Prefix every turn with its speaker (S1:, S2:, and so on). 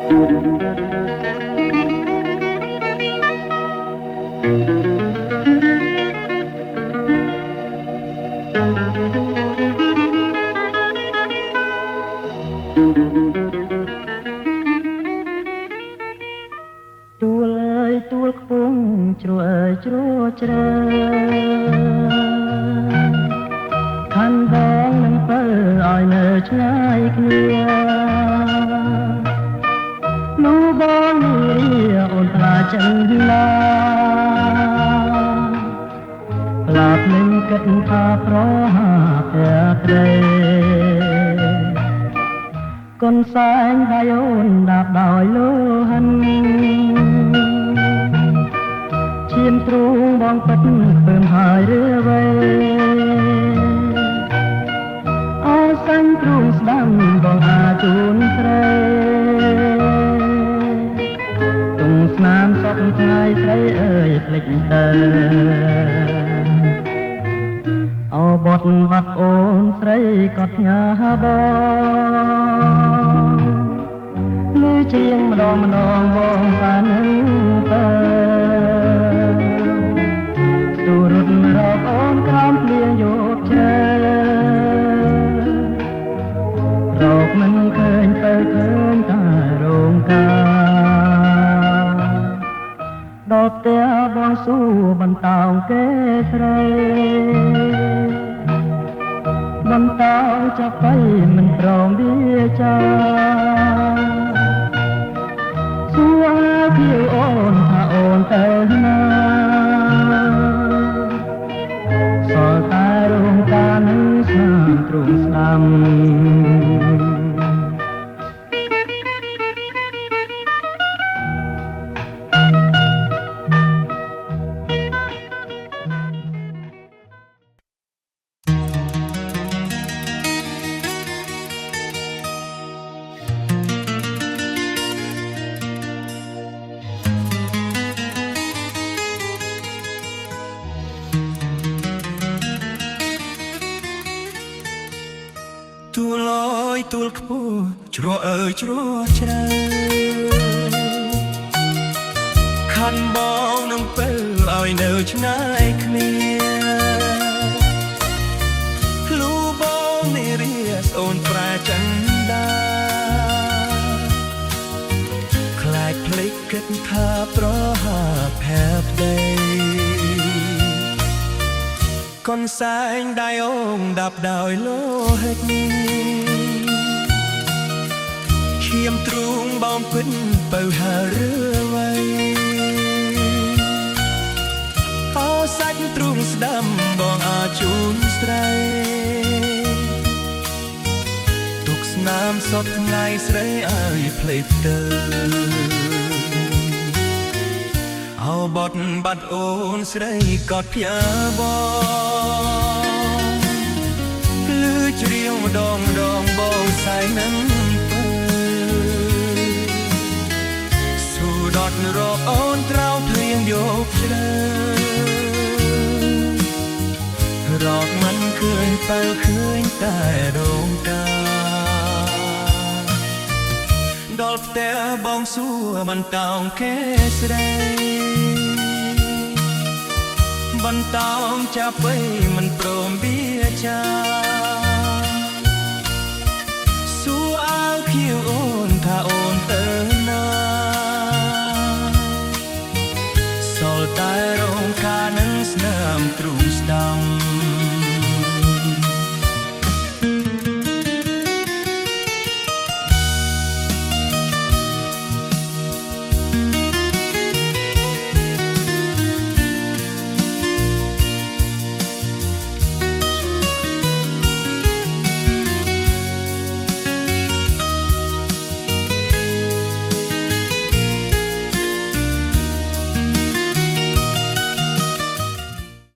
S1: ទួលអើយទួលខ្ពងជ្រោះអើយជ្រោះជ្រៅខាន់បងនឹងពើឲ្យនៅឆ្ងាយគ្នានោះបងនេះអូនខ្លាចចិនឡាក្លាប់នឹងគិតថាប្រហាផ្ទះក្ដីកូនសែងដៃអូនដាប់ដោយលោហិនឈាមទ្រូងបងពិតពើមហើយឬអ្វីអោសាញ់ទ្រូងស្ដាំបងអាជូនស្រីទុំស្នាមសពថ្ងៃស្រីអើយភ្លេចទៅអោបត់បាត់អូនស្រីក៏ផ្ញើបងលឺជាងម្ដងបងសានឹងទៅទូរត់រកអូនក្រោមភ្លៀងយកជ្រៅរកមិនឃើញទៅឃើញតែរោងការដល់ផ្ទះបងសួរបន្តោងគេស្រីបន្តោងចាប់ទៅមិនព្រមវាចាសួរភៀវអូនថាអូនទៅណាសល់តែរោងការនឹងស្នាមទ្រូងស្ដាំ
S2: ទួលអើយទួលខ្ពស់ជ្រោះអើយជ្រោះជ្រៅខាន់បងនឹងពេលឲ្យនៅឆ្ងាយគ្នាភ្លូបងនេះរៀសអូនប្រែចិនដាខ្លាចភ្លេចគិតថាប្រហាផែប្ដីកូនសែងដៃអូនដាប់ដោយលោហិតឈាមទ្រូងបងពិតបើហើរឿវៃអោសាច់ទ្រូងស្ដាំបងអាចជូនស្រីទុកស្នាមសពថ្ងៃស្រីឲ្យភ្លេចទៅអោបត់បាត់អូនស្រីកត់ផ្ញើបងលឺច្រៀងម្ដងបងសែងនឹងដត់រកអូនត្រោមភ្លៀងយកជ្រៅរកមិនឃើញបើឃើញតែរោងការដល់ផ្ទះបងសួរបន្តោងគេស្រីបន្តោងចាប់ໄວមិនព្រមវាចា